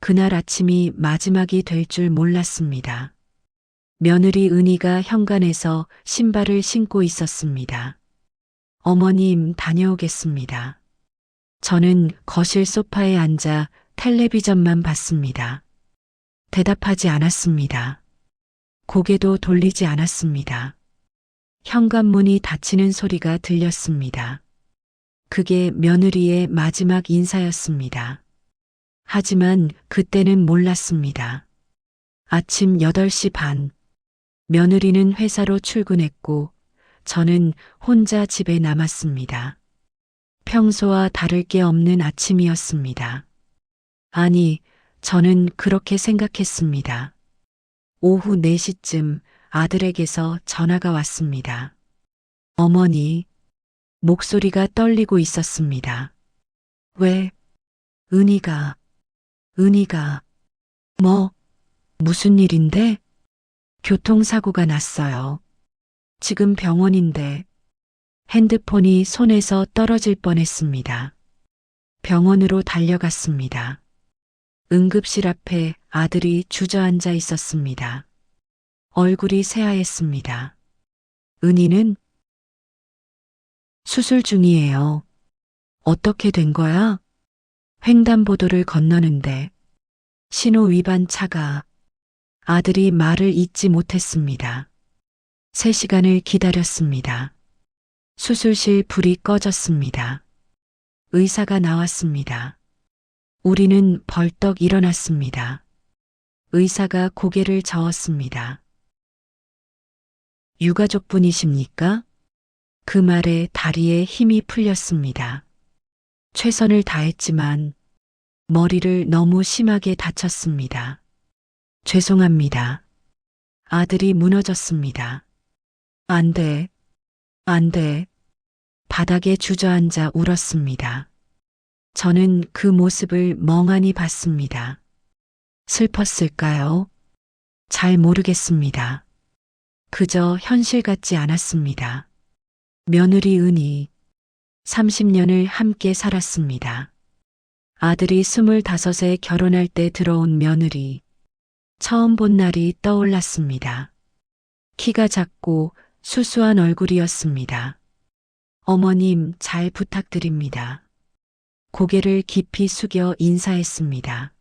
그날 아침이 마지막이 될 줄 몰랐습니다. 며느리 은희가 현관에서 신발을 신고 있었습니다. 어머님, 다녀오겠습니다. 저는 거실 소파에 앉아 텔레비전만 봤습니다. 대답하지 않았습니다. 고개도 돌리지 않았습니다. 현관문이 닫히는 소리가 들렸습니다. 그게 며느리의 마지막 인사였습니다. 하지만 그때는 몰랐습니다. 아침 8시 반, 며느리는 회사로 출근했고 저는 혼자 집에 남았습니다. 평소와 다를 게 없는 아침이었습니다. 아니, 저는 그렇게 생각했습니다. 오후 4시쯤 아들에게서 전화가 왔습니다. 어머니, 목소리가 떨리고 있었습니다. 왜? 은희가, 뭐, 무슨 일인데? 교통사고가 났어요. 지금 병원인데. 핸드폰이 손에서 떨어질 뻔했습니다. 병원으로 달려갔습니다. 응급실 앞에 아들이 주저앉아 있었습니다. 얼굴이 새하였습니다. 은희는 수술 중이에요. 어떻게 된 거야? 횡단보도를 건너는데 신호 위반 차가. 아들이 말을 잇지 못했습니다. 3시간을 기다렸습니다. 수술실 불이 꺼졌습니다. 의사가 나왔습니다. 우리는 벌떡 일어났습니다. 의사가 고개를 저었습니다. 유가족분이십니까? 그 말에 다리에 힘이 풀렸습니다. 최선을 다했지만 머리를 너무 심하게 다쳤습니다. 죄송합니다. 아들이 무너졌습니다. 안 돼, 안 돼. 바닥에 주저앉아 울었습니다. 저는 그 모습을 멍하니 봤습니다. 슬펐을까요? 잘 모르겠습니다. 그저 현실 같지 않았습니다. 며느리 은희, 30년을 함께 살았습니다. 아들이 25에 결혼할 때 들어온 며느리, 처음 본 날이 떠올랐습니다. 키가 작고 수수한 얼굴이었습니다. 어머님, 잘 부탁드립니다. 고개를 깊이 숙여 인사했습니다.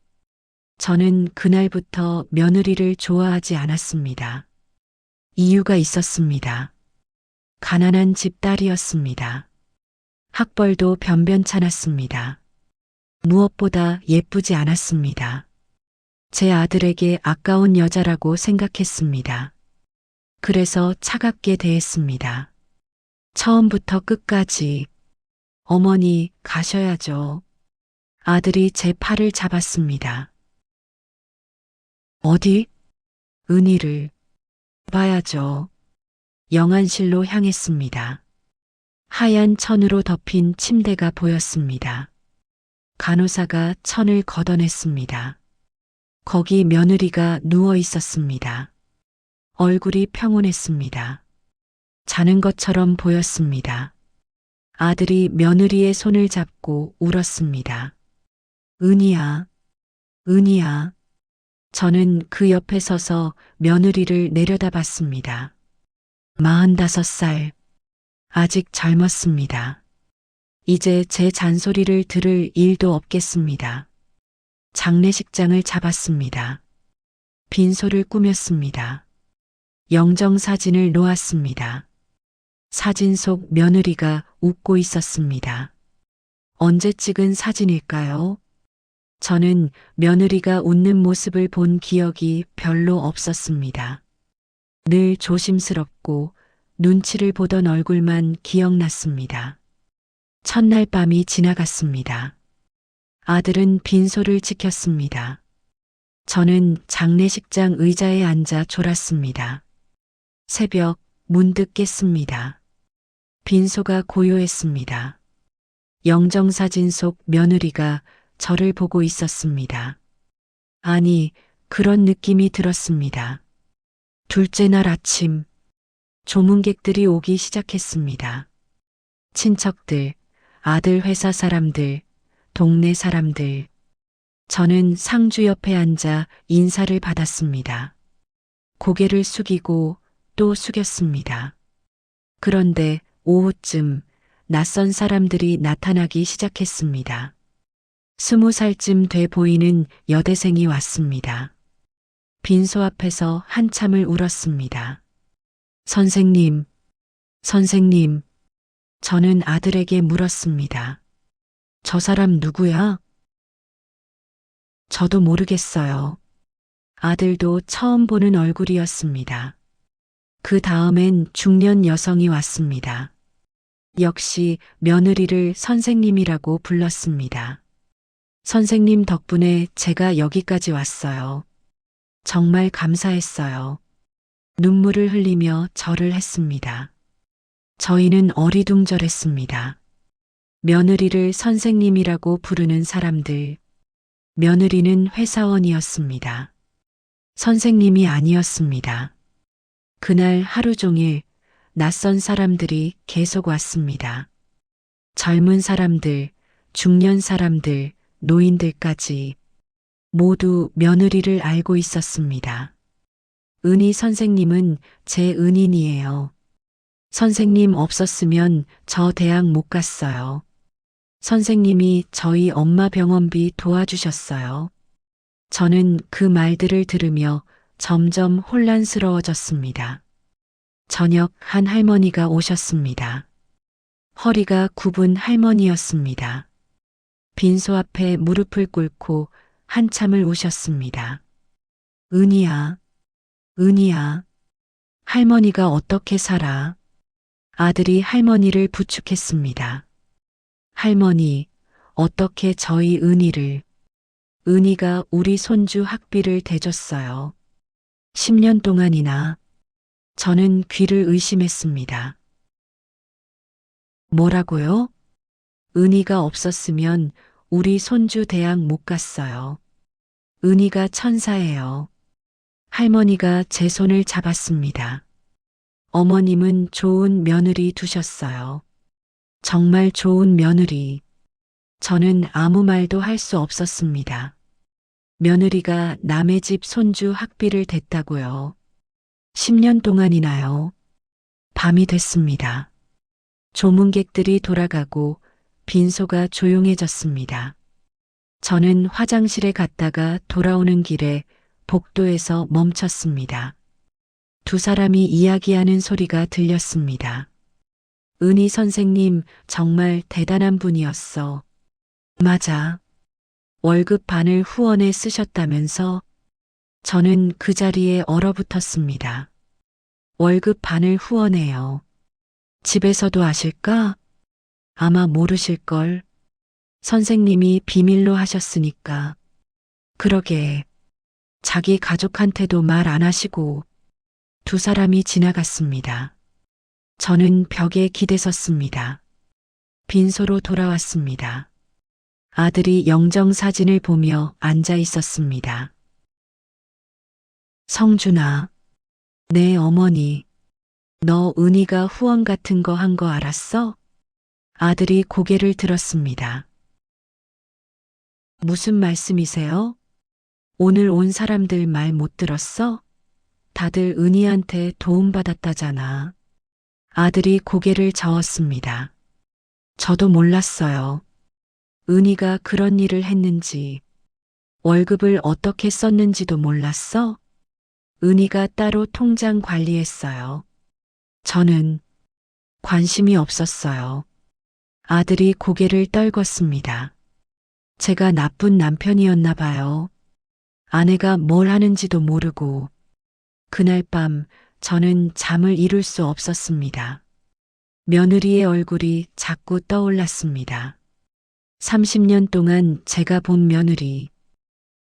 저는 그날부터 며느리를 좋아하지 않았습니다. 이유가 있었습니다. 가난한 집 딸이었습니다. 학벌도 변변찮았습니다. 무엇보다 예쁘지 않았습니다. 제 아들에게 아까운 여자라고 생각했습니다. 그래서 차갑게 대했습니다. 처음부터 끝까지. 어머니, 가셔야죠. 아들이 제 팔을 잡았습니다. 어디? 은희를 봐야죠. 영안실로 향했습니다. 하얀 천으로 덮인 침대가 보였습니다. 간호사가 천을 걷어냈습니다. 거기 며느리가 누워 있었습니다. 얼굴이 평온했습니다. 자는 것처럼 보였습니다. 아들이 며느리의 손을 잡고 울었습니다. 은희야, 은희야. 저는 그 옆에 서서 며느리를 내려다봤습니다. 45살. 아직 젊었습니다. 이제 제 잔소리를 들을 일도 없겠습니다. 장례식장을 잡았습니다. 빈소를 꾸몄습니다. 영정사진을 놓았습니다. 사진 속 며느리가 웃고 있었습니다. 언제 찍은 사진일까요? 저는 며느리가 웃는 모습을 본 기억이 별로 없었습니다. 늘 조심스럽고 눈치를 보던 얼굴만 기억났습니다. 첫날 밤이 지나갔습니다. 아들은 빈소를 지켰습니다. 저는 장례식장 의자에 앉아 졸았습니다. 새벽 문득 깼습니다. 빈소가 고요했습니다. 영정사진 속 며느리가 저를 보고 있었습니다. 아니, 그런 느낌이 들었습니다. 둘째 날 아침, 조문객들이 오기 시작했습니다. 친척들, 아들 회사 사람들, 동네 사람들. 저는 상주 옆에 앉아 인사를 받았습니다. 고개를 숙이고 또 숙였습니다. 그런데 오후쯤 낯선 사람들이 나타나기 시작했습니다. 20살쯤 돼 보이는 여대생이 왔습니다. 빈소 앞에서 한참을 울었습니다. 선생님, 선생님, 저는 아들에게 물었습니다. 저 사람 누구야? 저도 모르겠어요. 아들도 처음 보는 얼굴이었습니다. 그 다음엔 중년 여성이 왔습니다. 역시 며느리를 선생님이라고 불렀습니다. 선생님 덕분에 제가 여기까지 왔어요. 정말 감사했어요. 눈물을 흘리며 절을 했습니다. 저희는 어리둥절했습니다. 며느리를 선생님이라고 부르는 사람들, 며느리는 회사원이었습니다. 선생님이 아니었습니다. 그날 하루 종일 낯선 사람들이 계속 왔습니다. 젊은 사람들, 중년 사람들, 노인들까지 모두 며느리를 알고 있었습니다. 은희 선생님은 제 은인이에요. 선생님 없었으면 저 대학 못 갔어요. 선생님이 저희 엄마 병원비 도와주셨어요. 저는 그 말들을 들으며 점점 혼란스러워졌습니다. 저녁 한 할머니가 오셨습니다. 허리가 굽은 할머니였습니다. 빈소 앞에 무릎을 꿇고 한참을 우셨습니다. 은희야, 은희야, 할머니가 어떻게 살아? 아들이 할머니를 부축했습니다. 할머니, 어떻게 저희 은희를, 은희가 우리 손주 학비를 대줬어요. 10년 동안이나. 저는 귀를 의심했습니다. 뭐라고요? 은희가 없었으면 우리 손주 대학 못 갔어요. 은희가 천사예요. 할머니가 제 손을 잡았습니다. 어머님은 좋은 며느리 두셨어요. 정말 좋은 며느리. 저는 아무 말도 할 수 없었습니다. 며느리가 남의 집 손주 학비를 댔다고요. 10년 동안이나요. 밤이 됐습니다. 조문객들이 돌아가고 빈소가 조용해졌습니다. 저는 화장실에 갔다가 돌아오는 길에 복도에서 멈췄습니다. 두 사람이 이야기하는 소리가 들렸습니다. 은희 선생님 정말 대단한 분이었어. 맞아. 월급 반을 후원에 쓰셨다면서? 저는 그 자리에 얼어붙었습니다. 월급 반을 후원해요. 집에서도 아실까? 아마 모르실걸. 선생님이 비밀로 하셨으니까. 그러게. 자기 가족한테도 말 안 하시고. 두 사람이 지나갔습니다. 저는 벽에 기대섰습니다. 빈소로 돌아왔습니다. 아들이 영정사진을 보며 앉아 있었습니다. 성준아, 내 어머니, 너 은희가 후원 같은 거 한 거 알았어? 아들이 고개를 들었습니다. 무슨 말씀이세요? 오늘 온 사람들 말 못 들었어? 다들 은희한테 도움받았다잖아. 아들이 고개를 저었습니다. 저도 몰랐어요. 은희가 그런 일을 했는지, 월급을 어떻게 썼는지도 몰랐어? 은희가 따로 통장 관리했어요. 저는 관심이 없었어요. 아들이 고개를 떨궜습니다. 제가 나쁜 남편이었나 봐요. 아내가 뭘 하는지도 모르고. 그날 밤 저는 잠을 이룰 수 없었습니다. 며느리의 얼굴이 자꾸 떠올랐습니다. 30년 동안 제가 본 며느리.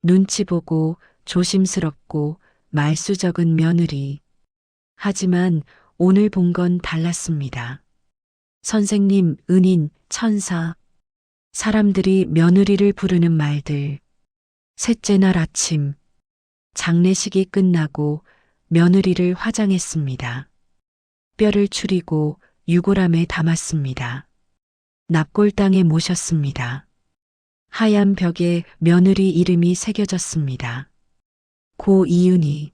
눈치 보고 조심스럽고 말수 적은 며느리. 하지만 오늘 본 건 달랐습니다. 선생님, 은인, 천사. 사람들이 며느리를 부르는 말들. 셋째 날 아침. 장례식이 끝나고 며느리를 화장했습니다. 뼈를 추리고 유골함에 담았습니다. 납골당에 모셨습니다. 하얀 벽에 며느리 이름이 새겨졌습니다. 고 이윤희.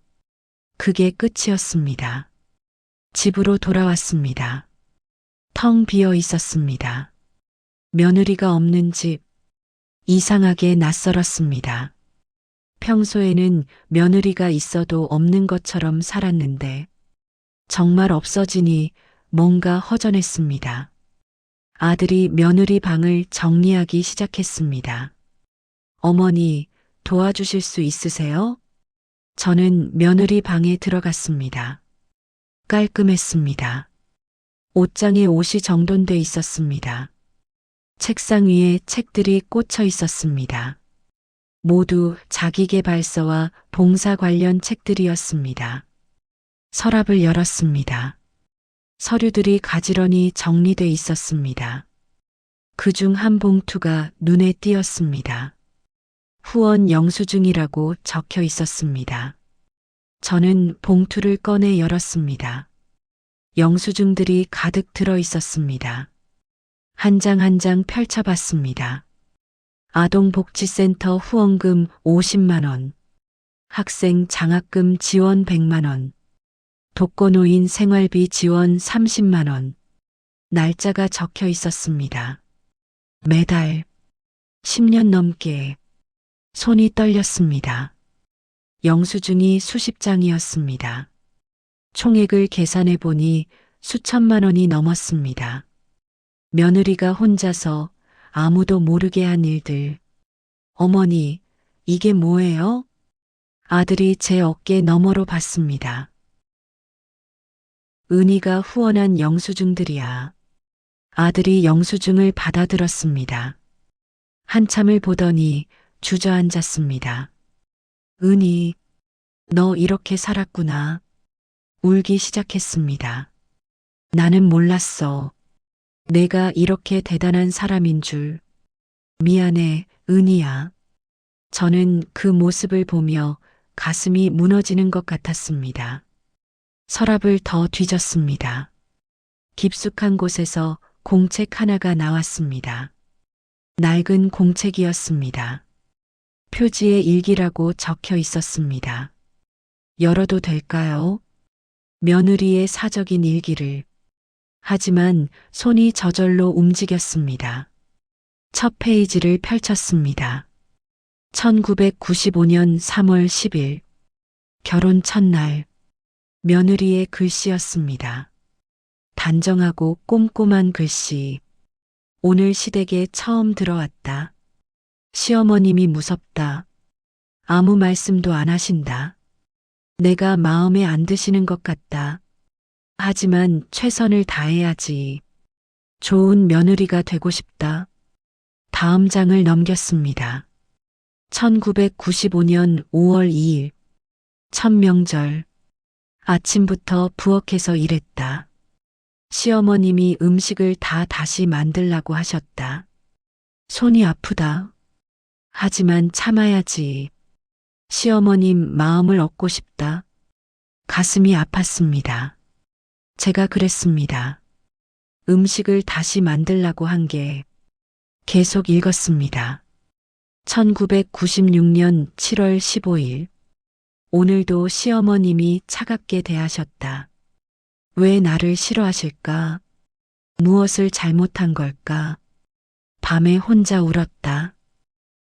그게 끝이었습니다. 집으로 돌아왔습니다. 텅 비어 있었습니다. 며느리가 없는 집. 이상하게 낯설었습니다. 평소에는 며느리가 있어도 없는 것처럼 살았는데 정말 없어지니 뭔가 허전했습니다. 아들이 며느리 방을 정리하기 시작했습니다. 어머니, 도와주실 수 있으세요? 저는 며느리 방에 들어갔습니다. 깔끔했습니다. 옷장에 옷이 정돈돼 있었습니다. 책상 위에 책들이 꽂혀 있었습니다. 모두 자기계발서와 봉사 관련 책들이었습니다. 서랍을 열었습니다. 서류들이 가지런히 정리돼 있었습니다. 그중 한 봉투가 눈에 띄었습니다. 후원 영수증이라고 적혀 있었습니다. 저는 봉투를 꺼내 열었습니다. 영수증들이 가득 들어 있었습니다. 한 장 한 장 펼쳐봤습니다. 아동복지센터 후원금 50만 원, 학생 장학금 지원 100만 원, 독거노인 생활비 지원 30만 원, 날짜가 적혀 있었습니다. 매달 10년 넘게 손이 떨렸습니다. 영수증이 수십 장이었습니다. 총액을 계산해 보니 수천만 원이 넘었습니다. 며느리가 혼자서 아무도 모르게 한 일들. 어머니, 이게 뭐예요? 아들이 제 어깨 너머로 봤습니다. 은희가 후원한 영수증들이야. 아들이 영수증을 받아들었습니다. 한참을 보더니 주저앉았습니다. 은희, 너 이렇게 살았구나. 울기 시작했습니다. 나는 몰랐어. 내가 이렇게 대단한 사람인 줄. 미안해, 은희야. 저는 그 모습을 보며 가슴이 무너지는 것 같았습니다. 서랍을 더 뒤졌습니다. 깊숙한 곳에서 공책 하나가 나왔습니다. 낡은 공책이었습니다. 표지에 일기라고 적혀 있었습니다. 열어도 될까요? 며느리의 사적인 일기를. 하지만 손이 저절로 움직였습니다. 첫 페이지를 펼쳤습니다. 1995년 3월 10일. 결혼 첫날. 며느리의 글씨였습니다. 단정하고 꼼꼼한 글씨. 오늘 시댁에 처음 들어왔다. 시어머님이 무섭다. 아무 말씀도 안 하신다. 내가 마음에 안 드시는 것 같다. 하지만 최선을 다해야지. 좋은 며느리가 되고 싶다. 다음 장을 넘겼습니다. 1995년 5월 2일. 첫 명절. 아침부터 부엌에서 일했다. 시어머님이 음식을 다 다시 만들라고 하셨다. 손이 아프다. 하지만 참아야지. 시어머님 마음을 얻고 싶다. 가슴이 아팠습니다. 제가 그랬습니다. 음식을 다시 만들라고 한 게. 계속 읽었습니다. 1996년 7월 15일. 오늘도 시어머님이 차갑게 대하셨다. 왜 나를 싫어하실까? 무엇을 잘못한 걸까? 밤에 혼자 울었다.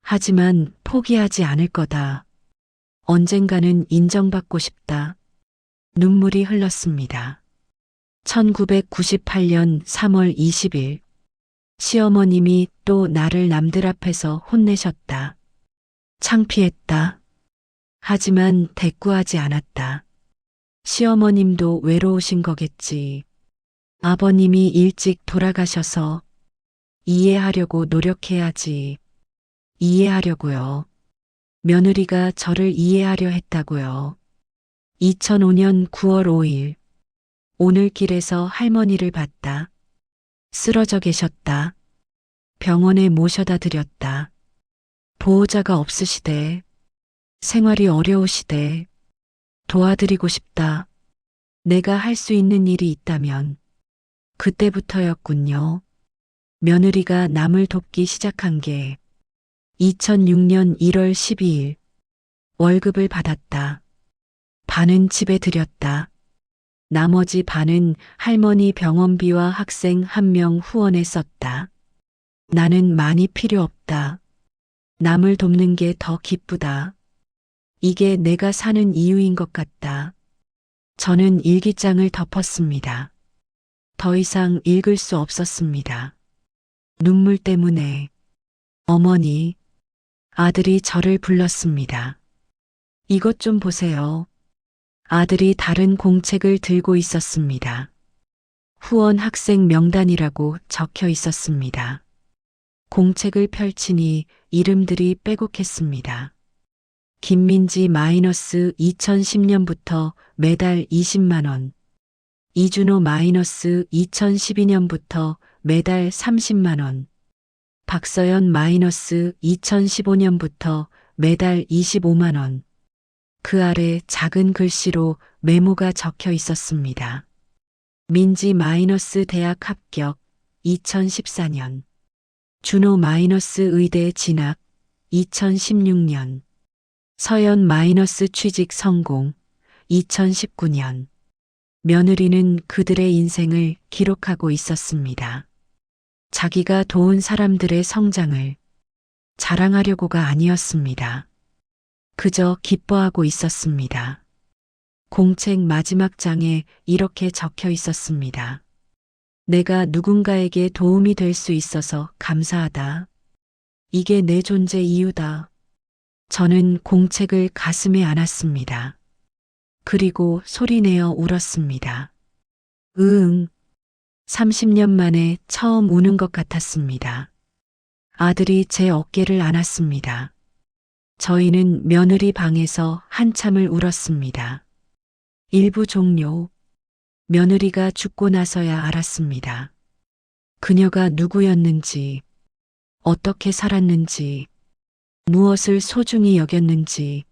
하지만 포기하지 않을 거다. 언젠가는 인정받고 싶다. 눈물이 흘렀습니다. 1998년 3월 20일. 시어머님이 또 나를 남들 앞에서 혼내셨다. 창피했다. 하지만 대꾸하지 않았다. 시어머님도 외로우신 거겠지. 아버님이 일찍 돌아가셔서 이해하려고 노력해야지. 이해하려고요. 며느리가 저를 이해하려 했다고요. 2005년 9월 5일. 오늘 길에서 할머니를 봤다. 쓰러져 계셨다. 병원에 모셔다 드렸다. 보호자가 없으시대. 생활이 어려우시대. 도와드리고 싶다. 내가 할 수 있는 일이 있다면. 그때부터였군요. 며느리가 남을 돕기 시작한 게. 2006년 1월 12일 월급을 받았다. 반은 집에 들였다. 나머지 반은 할머니 병원비와 학생 한 명 후원에 썼다. 나는 많이 필요 없다. 남을 돕는 게 더 기쁘다. 이게 내가 사는 이유인 것 같다. 저는 일기장을 덮었습니다. 더 이상 읽을 수 없었습니다. 눈물 때문에. 어머니, 아들이 저를 불렀습니다. 이것 좀 보세요. 아들이 다른 공책을 들고 있었습니다. 후원 학생 명단이라고 적혀 있었습니다. 공책을 펼치니 이름들이 빼곡했습니다. 김민지 마이너스 2010년부터 매달 20만 원. 이준호 마이너스 2012년부터 매달 30만 원. 박서연 마이너스 2015년부터 매달 25만 원. 그 아래 작은 글씨로 메모가 적혀 있었습니다. 민지 마이너스 대학 합격 2014년. 준호 마이너스 의대 진학 2016년. 서연 마이너스 취직 성공 2019년. 며느리는 그들의 인생을 기록하고 있었습니다. 자기가 도운 사람들의 성장을 자랑하려고가 아니었습니다. 그저 기뻐하고 있었습니다. 공책 마지막 장에 이렇게 적혀 있었습니다. 내가 누군가에게 도움이 될 수 있어서 감사하다. 이게 내 존재 이유다. 저는 공책을 가슴에 안았습니다. 그리고 소리내어 울었습니다. 30년 만에 처음 우는 것 같았습니다. 아들이 제 어깨를 안았습니다. 저희는 며느리 방에서 한참을 울었습니다. 일부 종료. 며느리가 죽고 나서야 알았습니다. 그녀가 누구였는지, 어떻게 살았는지, 무엇을 소중히 여겼는지.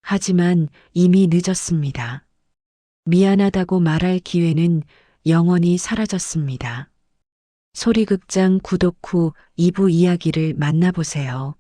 하지만 이미 늦었습니다. 미안하다고 말할 기회는 영원히 사라졌습니다. 소리극장 구독 후 2부 이야기를 만나보세요.